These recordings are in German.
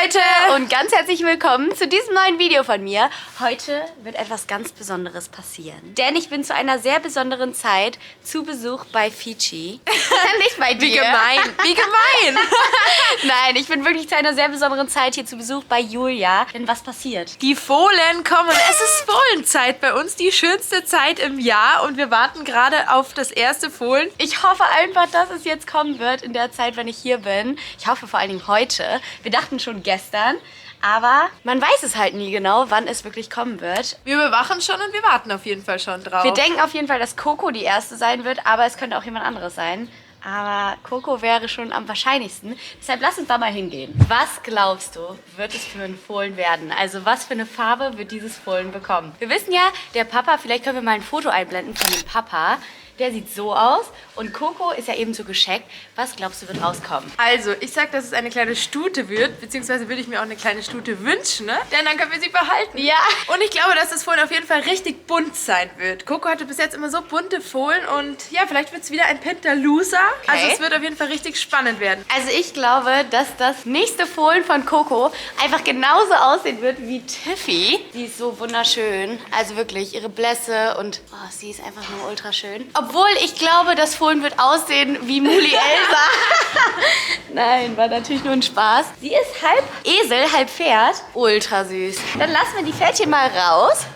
Leute und ganz herzlich willkommen zu diesem neuen Video von mir. Heute wird etwas ganz Besonderes passieren, denn ich bin zu einer sehr besonderen Zeit zu Besuch bei Fidschi. Nicht bei dir. Wie gemein, wie gemein. Nein, ich bin wirklich zu einer sehr besonderen Zeit hier zu Besuch bei Julia. Denn was passiert? Die Fohlen kommen. Es ist Fohlenzeit bei uns, die schönste Zeit im Jahr und wir warten gerade auf das erste Fohlen. Ich hoffe einfach, dass es jetzt kommen wird in der Zeit, wenn ich hier bin. Ich hoffe vor allen Dingen heute. Wir dachten schon gestern, aber man weiß es halt nie genau, wann es wirklich kommen wird. Wir bewachen schon und wir warten auf jeden Fall schon drauf. Wir denken auf jeden Fall, dass Coco die erste sein wird, aber es könnte auch jemand anderes sein. Aber Coco wäre schon am wahrscheinlichsten. Deshalb lass uns da mal hingehen. Was glaubst du, wird es für ein Fohlen werden? Also was für eine Farbe wird dieses Fohlen bekommen? Wir wissen ja, der Papa, vielleicht können wir mal ein Foto einblenden von dem Papa. Der sieht so aus und Coco ist ja eben so gescheckt. Was glaubst du, wird rauskommen? Also, ich sag, dass es eine kleine Stute wird, beziehungsweise würde ich mir auch eine kleine Stute wünschen, ne? Denn dann können wir sie behalten. Ja. Und ich glaube, dass das Fohlen auf jeden Fall richtig bunt sein wird. Coco hatte bis jetzt immer so bunte Fohlen und ja, vielleicht wird es wieder ein Pinterlooser. Okay. Also es wird auf jeden Fall richtig spannend werden. Also ich glaube, dass das nächste Fohlen von Coco einfach genauso aussehen wird wie Tiffy. Sie ist so wunderschön. Also wirklich, ihre Blässe und sie ist einfach nur ultra schön. Obwohl ich glaube, das Fohlen wird aussehen wie Muli Elsa. Nein, war natürlich nur ein Spaß. Sie ist halb Esel, halb Pferd. Ultra süß. Dann lassen wir die Pferdchen mal raus.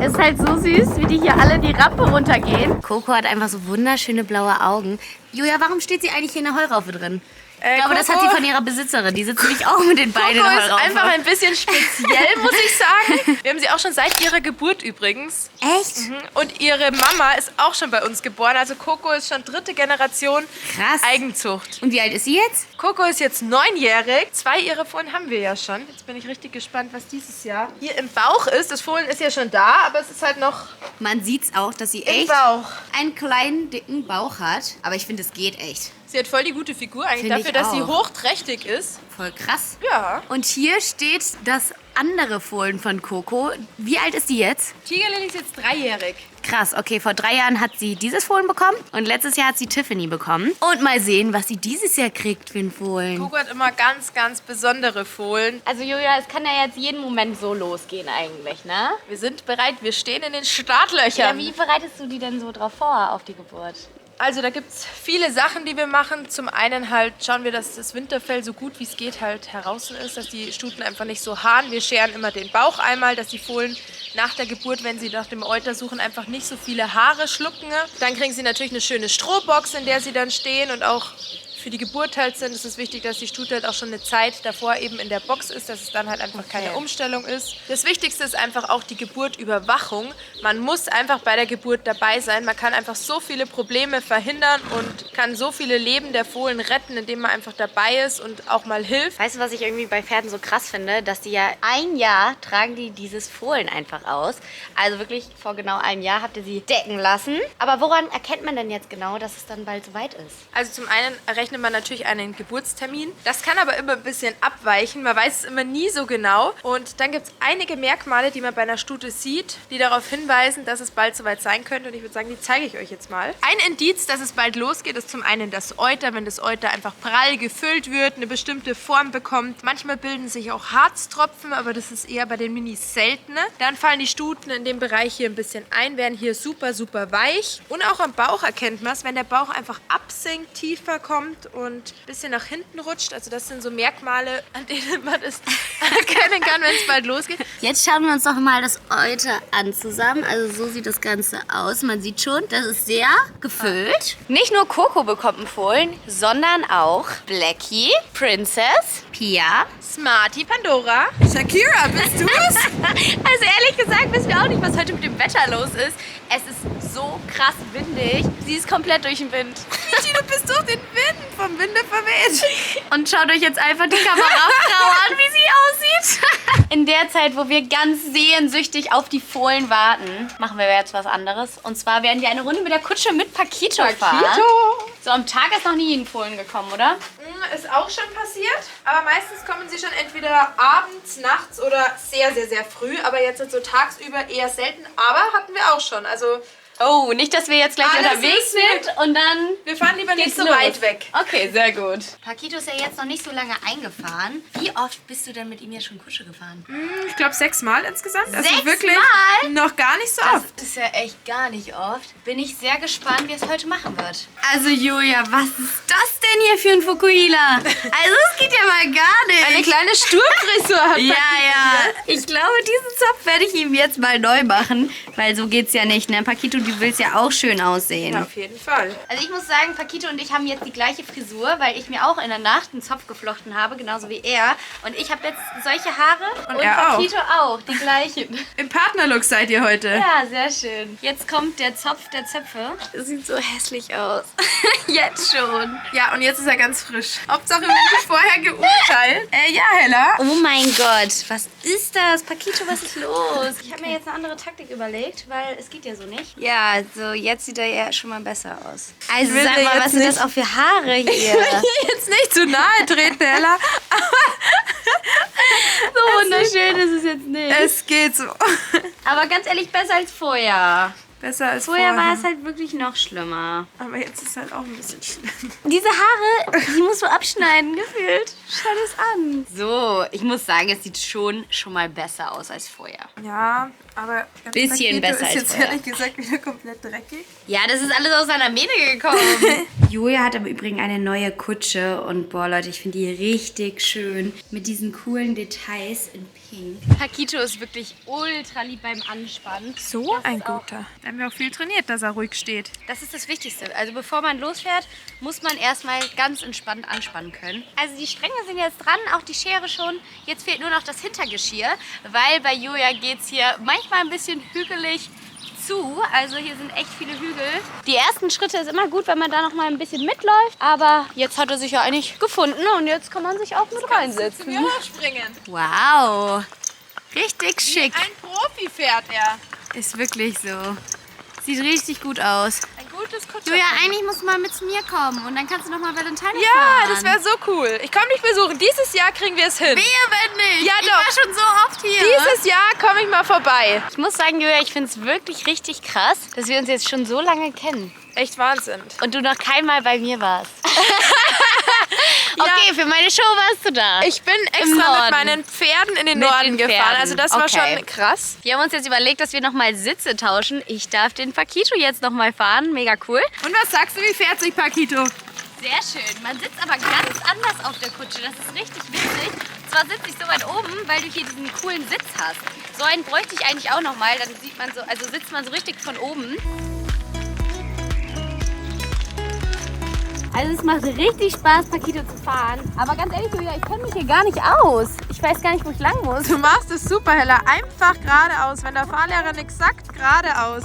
Es ist halt so süß, wie die hier alle die Rampe runtergehen. Coco hat einfach so wunderschöne blaue Augen. Julia, warum steht sie eigentlich hier in der Heuraufe drin? Ich glaube, das hat sie von ihrer Besitzerin. Die sitzt nämlich auch mit den Beinen in der Coco ist Heuraufe. einfach ein bisschen speziell, muss ich sagen. Wir haben sie auch schon seit ihrer Geburt übrigens. Echt? Und ihre Mama ist auch schon bei uns geboren. Also Coco ist schon 3. Generation Krass. Eigenzucht. Und wie alt ist sie jetzt? Coco ist jetzt 9-jährig. 2 ihrer Fohlen haben wir ja schon. Jetzt bin ich richtig gespannt, was dieses Jahr hier im Bauch ist. Das Fohlen ist ja schon da, aber es ist halt noch Man sieht's auch, dass sie im echt Bauch. einen kleinen, dicken Bauch hat. Aber ich finde, es geht echt. Sie hat voll die gute Figur eigentlich Find ich dafür, dass sie auch. hochträchtig ist. Voll krass. Ja. Und hier steht das andere Fohlen von Coco. Wie alt ist die jetzt? Tigerlily ist jetzt 3-jährig. Krass, okay, vor 3 Jahren hat sie dieses Fohlen bekommen und letztes Jahr hat sie Tiffany bekommen. Und mal sehen, was sie dieses Jahr kriegt für ein Fohlen. Coco hat immer ganz, ganz besondere Fohlen. Also Julia, es kann ja jetzt jeden Moment so losgehen eigentlich, ne? Wir sind bereit, wir stehen in den Ja, Startlöchern. wie bereitest du die denn so drauf vor auf die Geburt? Also da gibt es viele Sachen, die wir machen. Zum einen halt schauen wir, dass das Winterfell so gut wie es geht halt heraus ist, dass die Stuten einfach nicht so haaren. Wir scheren immer den Bauch einmal, dass die Fohlen nach der Geburt, wenn sie nach dem Euter suchen, einfach nicht so viele Haare schlucken. Dann kriegen sie natürlich eine schöne Strohbox, in der sie dann stehen und auch für die Geburt halt sind, ist es wichtig, dass die Stute halt auch schon eine Zeit davor eben in der Box ist, dass es dann halt einfach keine Umstellung ist. Das Wichtigste ist einfach auch die Geburtüberwachung. Man muss einfach bei der Geburt dabei sein. Man kann einfach so viele Probleme verhindern und kann so viele Leben der Fohlen retten, indem man einfach dabei ist und auch mal hilft. Weißt du, was ich irgendwie bei Pferden so krass finde? Dass die ja 1 Jahr tragen die dieses Fohlen einfach aus. Also wirklich vor genau 1 Jahr habt ihr sie decken lassen. Aber woran erkennt man denn jetzt genau, dass es dann bald soweit ist? Also zum einen rechnet man natürlich einen Geburtstermin. Das kann aber immer ein bisschen abweichen. Man weiß es immer nie so genau. Und dann gibt es einige Merkmale, die man bei einer Stute sieht, die darauf hinweisen, dass es bald soweit sein könnte. Und ich würde sagen, die zeige ich euch jetzt mal. Ein Indiz, dass es bald losgeht, ist zum einen das Euter. Wenn das Euter einfach prall gefüllt wird, eine bestimmte Form bekommt. Manchmal bilden sich auch Harztropfen, aber das ist eher bei den Minis seltener. Dann fallen die Stuten in dem Bereich hier ein bisschen ein, werden hier super, super weich. Und auch am Bauch erkennt man es, wenn der Bauch einfach absinkt, tiefer kommt und ein bisschen nach hinten rutscht. Also das sind so Merkmale, an denen man es erkennen kann, wenn es bald losgeht. Jetzt schauen wir uns doch mal das Euter an zusammen. Also so sieht das Ganze aus. Man sieht schon, das ist sehr gefüllt. Nicht nur Coco bekommt ein Fohlen, sondern auch Blackie, Princess, Pia, Smarty, Pandora. Shakira, bist du es? Also ehrlich gesagt wissen wir auch nicht, was heute mit dem Wetter los ist. Es ist so krass windig. Sie ist komplett durch den Wind. Du bist durch den Wind, vom Winde verweht. Und schaut euch jetzt einfach die Kamerafrau an, wie sie aussieht. In der Zeit, wo wir ganz sehnsüchtig auf die Fohlen warten, machen wir jetzt was anderes. Und zwar werden wir eine Runde mit der Kutsche mit Paquito fahren. So am Tag ist noch nie ein Fohlen gekommen, oder? Ist auch schon passiert, aber meistens kommen sie schon entweder abends, nachts oder sehr, sehr, sehr früh. Aber jetzt so tagsüber eher selten, aber hatten wir auch schon. Also Oh, nicht, dass wir jetzt gleich Alles unterwegs ist sind und dann... Wir fahren lieber nicht geht's so los. weit weg. Okay, sehr gut. Paquito ist ja jetzt noch nicht so lange eingefahren. Wie oft bist du denn mit ihm ja schon Kutsche gefahren? Ich glaube 6 Mal insgesamt. Also 6 wirklich Mal? noch gar nicht so oft. Das ist ja echt gar nicht oft. Bin ich sehr gespannt, wie es heute machen wird. Also Julia, was ist das denn hier für ein Fukuhila? Also es geht ja mal gar nicht. Eine kleine Sturmfrisur hat ja, Paquito. ich glaube, diesen Zopf werde ich ihm jetzt mal neu machen, weil so geht's ja nicht, ne? Paquito, du willst ja auch schön aussehen. Ja, auf jeden Fall. Also ich muss sagen, Paquito und ich haben jetzt die gleiche Frisur, weil ich mir auch in der Nacht einen Zopf geflochten habe, genauso wie er. Und ich habe jetzt solche Haare und er auch. Paquito auch, die gleichen. Im Partnerlook seid ihr heute. Ja, sehr schön. Jetzt kommt der Zopf der Zöpfe. Das sieht so hässlich aus. Jetzt schon. Ja, und jetzt ist er ganz frisch. Hauptsache, wir haben dich vorher geurteilt. Ja, Hella. Oh mein Gott, was ist das? Paquito, was ist los? Ich habe mir jetzt eine andere Taktik überlegt, weil es geht ja so nicht. Ja, so jetzt sieht er ja schon mal besser aus. Also will sag dir mal, jetzt was sind nicht- das auch für Haare hier? Jetzt nicht zu nahe treten, Hella. So wunderschön ist es jetzt nicht. Es geht so. Aber ganz ehrlich, besser als vorher. Besser als Vorher war es halt wirklich noch schlimmer. Aber jetzt ist es halt auch ein bisschen schlimm. Diese Haare, die musst du abschneiden, gefühlt. Schau das an. So, ich muss sagen, es sieht schon mal besser aus als vorher. Ja, aber das Bisschen Paquito besser ist als jetzt vorher. ehrlich gesagt wieder komplett dreckig. Ja, das ist alles aus seiner Mähne gekommen. Julia hat im Übrigen eine neue Kutsche und boah Leute, ich finde die richtig schön. Mit diesen coolen Details in Pink. Paquito ist wirklich ultra lieb beim Anspannen. So ein guter. Da haben wir auch viel trainiert, dass er ruhig steht. Das ist das Wichtigste. Also bevor man losfährt, muss man erstmal ganz entspannt anspannen können. Also die Stränge sind jetzt dran, auch die Schere schon. Jetzt fehlt nur noch das Hintergeschirr, weil bei Julia geht es hier manchmal ein bisschen hügelig zu. Also hier sind echt viele Hügel. Die ersten Schritte ist immer gut, wenn man da noch mal ein bisschen mitläuft. Aber jetzt hat er sich ja eigentlich gefunden und jetzt kann man sich auch mit reinsetzen. Mir hochspringen. Wow, richtig schick. Ein Profi fährt er. Ist wirklich so. Sieht richtig gut aus. Ein gutes Kutscher. Julia, eigentlich musst du mal mit zu mir kommen und dann kannst du noch mal Valentine Ja, fahren. das wäre so cool. Ich komme dich besuchen. Dieses Jahr kriegen wir es hin. Wehe, wenn nicht. Ja, ich doch. war schon so oft hier. Dieses Jahr komme ich mal vorbei. Ich muss sagen, Julia, ich finde es wirklich richtig krass, dass wir uns jetzt schon so lange kennen. Echt Wahnsinn. Und du noch keinmal bei mir warst. Okay, für meine Show warst du da. Ich bin extra Norden. mit meinen Pferden in den Mit Norden den gefahren. Pferden. Also das war Okay. schon krass. Wir haben uns jetzt überlegt, dass wir nochmal Sitze tauschen. Ich darf den Paquito jetzt nochmal fahren. Mega cool. Und was sagst du, wie fährt sich Paquito? Sehr schön. Man sitzt aber ganz anders auf der Kutsche. Das ist richtig witzig. Und zwar sitze ich so weit oben, weil du hier diesen coolen Sitz hast. So einen bräuchte ich eigentlich auch nochmal. Dann sieht man so, also sitzt man so richtig von oben. Also es macht richtig Spaß, Paquito zu fahren. Aber ganz ehrlich, Julia, ich kenne mich hier gar nicht aus. Ich weiß gar nicht, wo ich lang muss. Du machst es super, Hella. Einfach geradeaus. Wenn der Fahrlehrer nichts sagt, geradeaus.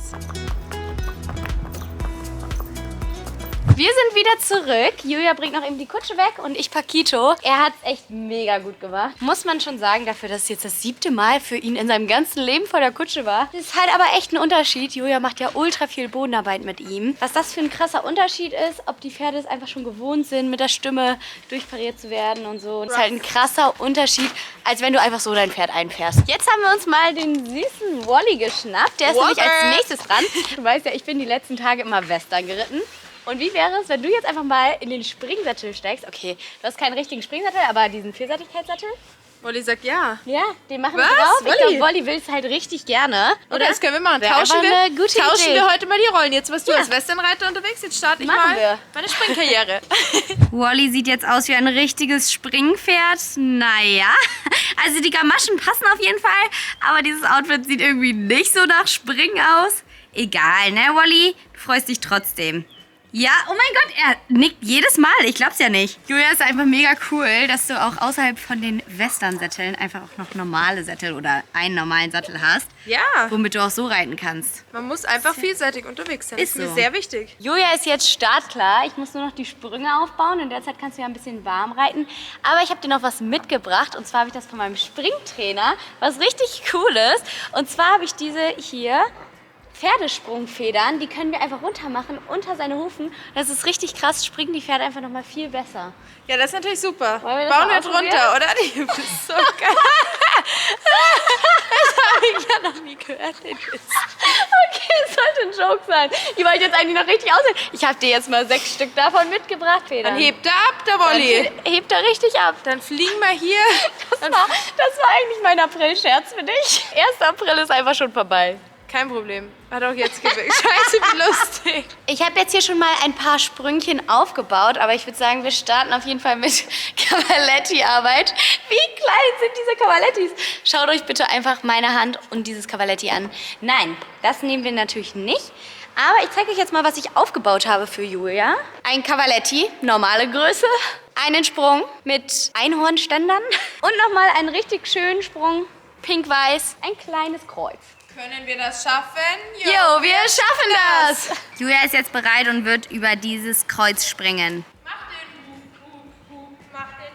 Wir sind wieder zurück. Julia bringt noch eben die Kutsche weg und ich Paquito. Er hat es echt mega gut gemacht. Muss man schon sagen, dafür, dass es jetzt das 7. Mal für ihn in seinem ganzen Leben vor der Kutsche war. Das ist halt aber echt ein Unterschied. Julia macht ja ultra viel Bodenarbeit mit ihm. Was das für ein krasser Unterschied ist, ob die Pferde es einfach schon gewohnt sind, mit der Stimme durchpariert zu werden und so. Das ist halt ein krasser Unterschied, als wenn du einfach so dein Pferd einfährst. Jetzt haben wir uns mal den süßen Wally geschnappt. Der ist nämlich als nächstes dran. Du weißt ja, ich bin die letzten Tage immer Western geritten. Und wie wäre es, wenn du jetzt einfach mal in den Springsattel steigst? Okay, du hast keinen richtigen Springsattel, aber diesen Vielseitigkeitssattel. Wolli sagt ja. Ja, den machen Was? wir drauf. Ich Wolli? glaube, Wolli will es halt richtig gerne. Oder das können wir machen. Wäre Tauschen einfach eine gute tauschen Idee. wir heute mal die Rollen. Jetzt warst du Ja. als Westernreiter unterwegs. Jetzt starte ich Machen mal wir. meine Springkarriere. Wally sieht jetzt aus wie ein richtiges Springpferd. Naja, also die Gamaschen passen auf jeden Fall, aber dieses Outfit sieht irgendwie nicht so nach Springen aus. Egal, ne, Wally? Du freust dich trotzdem. Ja, oh mein Gott, er nickt jedes Mal. Ich glaub's ja nicht. Julia, ist einfach mega cool, dass du auch außerhalb von den Western-Sätteln einfach auch noch normale Sättel oder einen normalen Sattel hast, Ja, womit du auch so reiten kannst. man muss einfach vielseitig unterwegs sein. Das Ist ist mir so. sehr wichtig. Julia ist jetzt startklar. Ich muss nur noch die Sprünge aufbauen. In der Zeit kannst du ja ein bisschen warm reiten. Aber ich habe dir noch was mitgebracht. Und zwar habe ich das von meinem Springtrainer, was richtig cool ist. Und zwar habe ich diese hier Pferdesprungfedern. Die können wir einfach runter machen unter seine Hufen. Das ist richtig krass. Springen die Pferde einfach noch mal viel besser. Ja, das ist natürlich super. Wollen wir das Bauen mal wir ausprobieren? drunter, oder? Die bist so geil. Das habe ich ja noch nie gehört. Den Witz. Okay, Es sollte ein Joke sein. Die wollte jetzt eigentlich noch richtig aussehen. Ich habe dir jetzt mal 6 Stück davon mitgebracht, Federn. Dann hebt er ab, der Wolli. Hebt er richtig ab. Dann fliegen wir hier. Das war eigentlich mein April-Scherz für dich. 1. April ist einfach schon vorbei. Kein Problem. Hat auch jetzt gewirkt. Scheiße, wie lustig. Ich habe jetzt hier schon mal ein paar Sprüngchen aufgebaut, aber ich würde sagen, wir starten auf jeden Fall mit Cavaletti-Arbeit. Wie klein sind diese Cavalettis? Schaut euch bitte einfach meine Hand und dieses Cavaletti an. Nein, das nehmen wir natürlich nicht. Aber ich zeige euch jetzt mal, was ich aufgebaut habe für Julia. Ein Cavaletti, normale Größe. Einen Sprung mit Einhornständern. Und nochmal einen richtig schönen Sprung, pink-weiß, ein kleines Kreuz. Können wir das schaffen? Jo, wir schaffen das! Julia ist jetzt bereit und wird über dieses Kreuz springen. Mach den Hub, mach den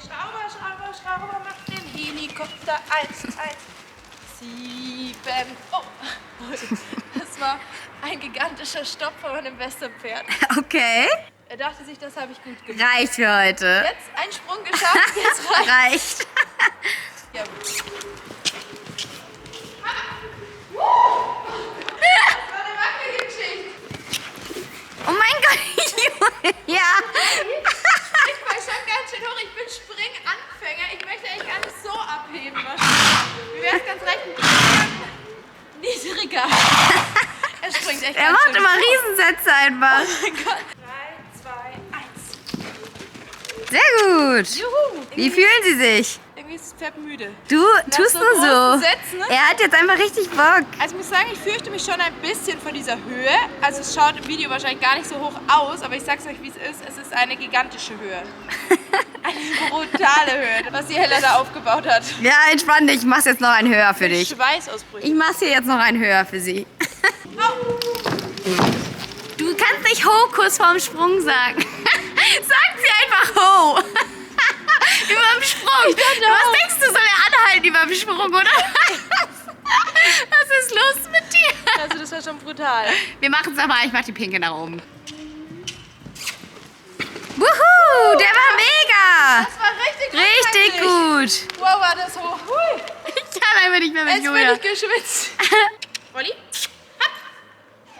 Schrauber, mach den Helikopter. 1, 7. Oh, das war ein gigantischer Stopp von meinem Westernpferd. Okay, Er dachte sich, das habe ich gut gemacht. reicht für heute. Jetzt ein Sprung geschafft, jetzt reicht. Reicht. Ja. Oh mein Gott, Julia. Ich war schon ganz schön hoch. Ich bin Springanfänger. Ich möchte eigentlich gar nicht so abheben. Mir wäre es ganz recht ein bisschen niedriger. Er springt echt Er ganz macht schön immer hoch. Riesensätze einfach. Oh mein Gott. 3, 2, 1. Sehr gut. Juhu. Wie fühlen Sie sich? Irgendwie ist das Pferd müde. Du tust so nur so. großen Sätzen, ne? Er hat jetzt einfach richtig Bock. Also ich muss sagen, ich fürchte mich schon ein bisschen von dieser Höhe. Also es schaut im Video wahrscheinlich gar nicht so hoch aus, aber ich sag's euch, wie es ist. Es ist eine gigantische Höhe. Eine brutale Höhe, was die Hella da aufgebaut hat. Ja, entspann dich. Ich mach's jetzt noch ein Höher für dich. Schweißausbrüche. Ich mach's hier jetzt noch ein Höher für Sie. Du kannst nicht Ho kurz vorm Sprung sagen. Sag sie einfach Ho. Über dem Sprung. Was denkst du, soll er anhalten über dem Sprung, oder? Was ist los mit dir? Also das war schon brutal. Wir machen's nochmal. Ich mach die Pinke nach oben. Wuhu, der war mega. Das war richtig Richtig unheimlich. gut. Wow, war das hoch. Hui. Ich kann einfach nicht mehr mit Jetzt Julia. bin ich geschwitzt. Wolli?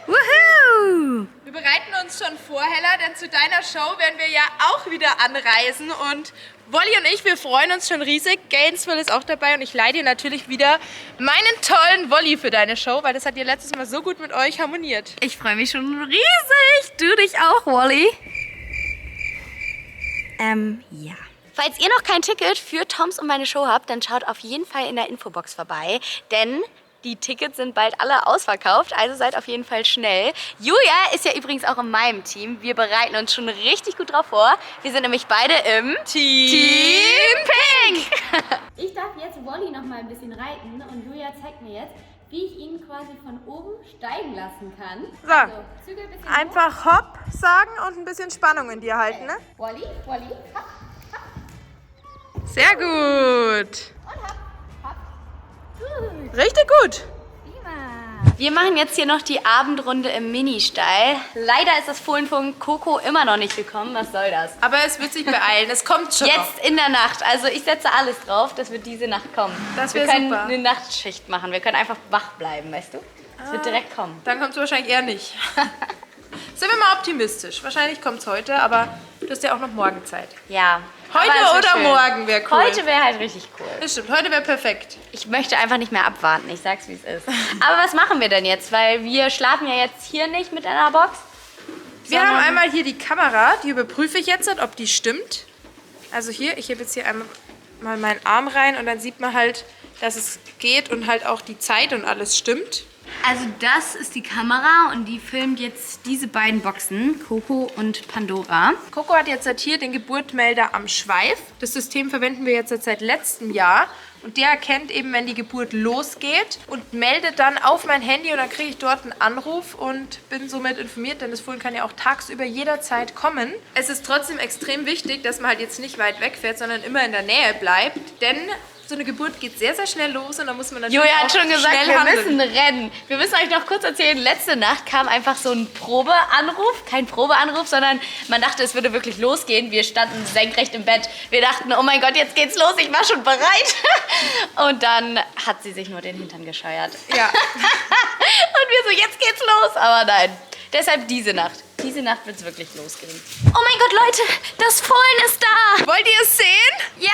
Wuhu. Wir bereiten uns schon vor, Hella, denn zu deiner Show werden wir ja auch wieder anreisen. Und Wolli und ich, wir freuen uns schon riesig. Gainesville ist auch dabei und ich leih dir natürlich wieder meinen tollen Wolli für deine Show, weil das hat dir letztes Mal so gut mit euch harmoniert. Ich freue mich schon riesig. Du dich auch, Wally. Ja. Falls ihr noch kein Ticket für Toms und meine Show habt, dann schaut auf jeden Fall in der Infobox vorbei, denn die Tickets sind bald alle ausverkauft, also seid auf jeden Fall schnell. Julia ist ja übrigens auch in meinem Team. Wir bereiten uns schon richtig gut drauf vor. Wir sind nämlich beide im Team Pink. Ich darf jetzt Wolli noch mal ein bisschen reiten und Julia zeigt mir jetzt, wie ich ihn quasi von oben steigen lassen kann. So, Also, Zügel ein bisschen hoch. einfach hopp sagen und ein bisschen Spannung in dir halten, ne? Wolli, Wolli, hopp. Sehr gut. Richtig gut. Wir machen jetzt hier noch die Abendrunde im Ministall. Leider ist das Fohlen von Coco immer noch nicht gekommen. Was soll das? Aber es wird sich beeilen, es kommt schon noch. Jetzt in der Nacht. Also ich setze alles drauf, dass wir diese Nacht kommen. Das wir wär können super. eine Nachtschicht machen. Wir können einfach wach bleiben, weißt du? Es wird direkt kommen. Dann kommt es wahrscheinlich eher nicht. Sind wir mal optimistisch. Wahrscheinlich kommt es heute, aber du hast ja auch noch morgen Zeit. Ja. Heute aber es wird oder schön. morgen wäre cool. Heute wäre halt richtig cool. Das stimmt, heute wäre perfekt. Ich möchte einfach nicht mehr abwarten. Ich sag's, wie es ist. Aber was machen wir denn jetzt? Weil wir schlafen ja jetzt hier nicht mit einer Box. Wir haben einmal hier die Kamera, die überprüfe ich jetzt, ob die stimmt. Also hier, ich hebe jetzt hier einmal mal meinen Arm rein und dann sieht man halt, dass es geht und halt auch die Zeit und alles stimmt. Also das ist die Kamera und die filmt jetzt diese beiden Boxen, Coco und Pandora. Coco hat jetzt hier den Geburtmelder am Schweif. Das System verwenden wir jetzt seit letztem Jahr. Und der erkennt eben, wenn die Geburt losgeht und meldet dann auf mein Handy und dann kriege ich dort einen Anruf und bin somit informiert, denn das Fohlen kann ja auch tagsüber jederzeit kommen. Es ist trotzdem extrem wichtig, dass man halt jetzt nicht weit wegfährt, sondern immer in der Nähe bleibt, denn So eine Geburt geht sehr, sehr schnell los und da muss man natürlich Julia auch hat schon gesagt, schnell wir handeln. müssen rennen. Wir müssen euch noch kurz erzählen, letzte Nacht kam einfach so ein Probeanruf. Kein Probeanruf, sondern man dachte, es würde wirklich losgehen. Wir standen senkrecht im Bett. Wir dachten, oh mein Gott, jetzt geht's los, ich war schon bereit. Und dann hat sie sich nur den Hintern gescheuert. Ja. Und wir so, jetzt geht's los. Aber nein, deshalb diese Nacht. Diese Nacht wird's wirklich losgehen. Oh mein Gott, Leute, das Fohlen ist da. Wollt ihr es sehen? Ja.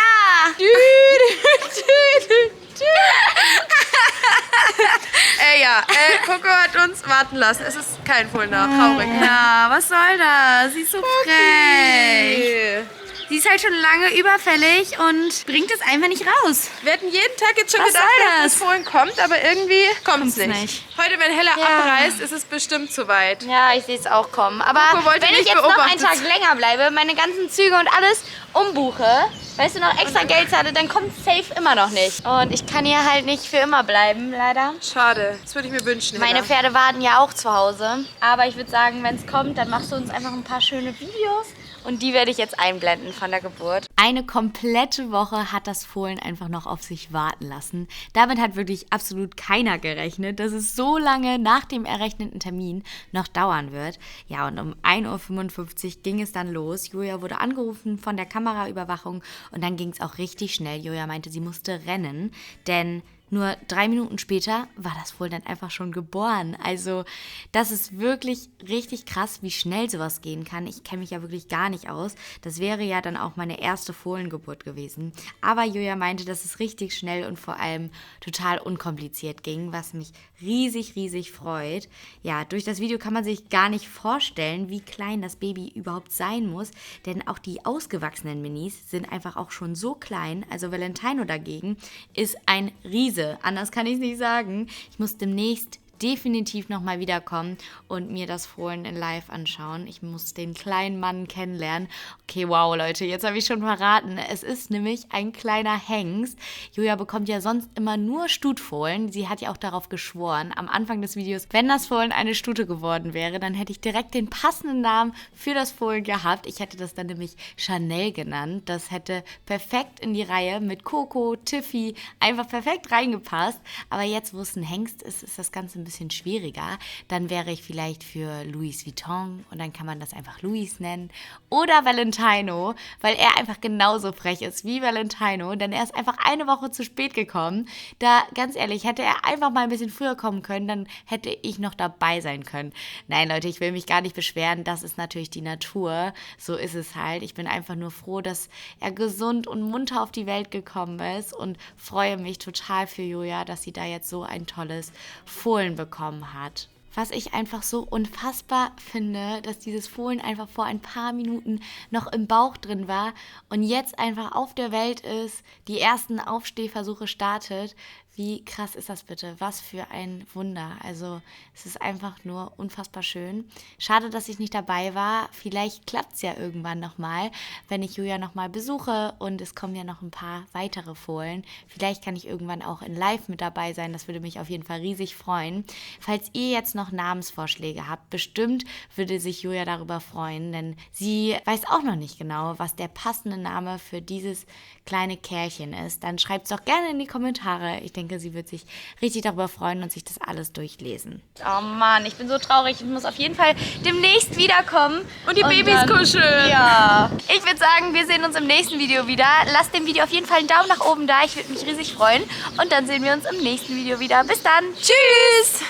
Coco hat uns warten lassen. Es ist kein Fohlen da. Traurig. Ja, was soll das? Sie ist so frech. Sie ist halt schon lange überfällig und bringt es einfach nicht raus. Wir hatten jeden Tag jetzt schon Was gedacht, soll dass das? das Fohlen kommt, aber irgendwie kommt's Kommt's nicht. nicht. Heute, wenn Hella Ja. abreist, ist es bestimmt zu weit. Ja, ich sehe es auch kommen. Aber Coco wollte wenn ich nicht jetzt noch einen beobachtet. Tag länger bleibe, meine ganzen Züge und alles umbuche, weißt du, noch extra Geld zahle, dann kommt safe immer noch nicht. Und ich kann hier halt nicht für immer bleiben, leider. Schade. Das würde ich mir wünschen. Meine Hella. Pferde warten ja auch zu Hause. Aber ich würde sagen, wenn es kommt, dann machst du uns einfach ein paar schöne Videos. Und die werde ich jetzt einblenden von der Geburt. Eine komplette Woche hat das Fohlen einfach noch auf sich warten lassen. Damit hat wirklich absolut keiner gerechnet, dass es so lange nach dem errechneten Termin noch dauern wird. Ja, und um 1:55 Uhr ging es dann los. Julia wurde angerufen von der Kameraüberwachung und dann ging es auch richtig schnell. Julia meinte, sie musste rennen, denn nur 3 Minuten später war das Fohlen dann einfach schon geboren. Also das ist wirklich richtig krass, wie schnell sowas gehen kann. Ich kenne mich ja wirklich gar nicht aus. Das wäre ja dann auch meine erste Fohlengeburt gewesen. Aber Julia meinte, dass es richtig schnell und vor allem total unkompliziert ging, was mich riesig, riesig freut. Ja, durch das Video kann man sich gar nicht vorstellen, wie klein das Baby überhaupt sein muss. Denn auch die ausgewachsenen Minis sind einfach auch schon so klein. Also Valentino dagegen ist ein Riese. Anders kann ich es nicht sagen. Ich muss demnächst definitiv nochmal wiederkommen und mir das Fohlen in live anschauen. Ich muss den kleinen Mann kennenlernen. Okay, wow, Leute, jetzt habe ich schon verraten. Es ist nämlich ein kleiner Hengst. Julia bekommt ja sonst immer nur Stutfohlen. Sie hat ja auch darauf geschworen, am Anfang des Videos, wenn das Fohlen eine Stute geworden wäre, dann hätte ich direkt den passenden Namen für das Fohlen gehabt. Ich hätte das dann nämlich Chanel genannt. Das hätte perfekt in die Reihe mit Coco, Tiffy, einfach perfekt reingepasst. Aber jetzt, wo es ein Hengst ist, ist das Ganze ein bisschen schwieriger. Dann wäre ich vielleicht für Louis Vuitton und dann kann man das einfach Louis nennen. Oder Valentino, weil er einfach genauso frech ist wie Valentino, denn er ist einfach eine Woche zu spät gekommen. Da, ganz ehrlich, hätte er einfach mal ein bisschen früher kommen können, dann hätte ich noch dabei sein können. Nein, Leute, ich will mich gar nicht beschweren. Das ist natürlich die Natur. So ist es halt. Ich bin einfach nur froh, dass er gesund und munter auf die Welt gekommen ist und freue mich total für Julia, dass sie da jetzt so ein tolles Fohlen bekommen hat. Was ich einfach so unfassbar finde, dass dieses Fohlen einfach vor ein paar Minuten noch im Bauch drin war und jetzt einfach auf der Welt ist, die ersten Aufstehversuche startet. Wie krass ist das bitte? Was für ein Wunder. Also es ist einfach nur unfassbar schön. Schade, dass ich nicht dabei war. Vielleicht klappt es ja irgendwann nochmal, wenn ich Julia nochmal besuche und es kommen ja noch ein paar weitere Fohlen. Vielleicht kann ich irgendwann auch in Live mit dabei sein. Das würde mich auf jeden Fall riesig freuen. Falls ihr jetzt noch Namensvorschläge habt, bestimmt würde sich Julia darüber freuen, denn sie weiß auch noch nicht genau, was der passende Name für dieses kleine Kerlchen ist. Dann schreibt es doch gerne in die Kommentare. Ich denke, sie wird sich richtig darüber freuen und sich das alles durchlesen. Oh Mann, ich bin so traurig. Ich muss auf jeden Fall demnächst wiederkommen. Und die Babys kuscheln. Ja. Ich würde sagen, wir sehen uns im nächsten Video wieder. Lasst dem Video auf jeden Fall einen Daumen nach oben da. Ich würde mich riesig freuen. Und dann sehen wir uns im nächsten Video wieder. Bis dann. Tschüss.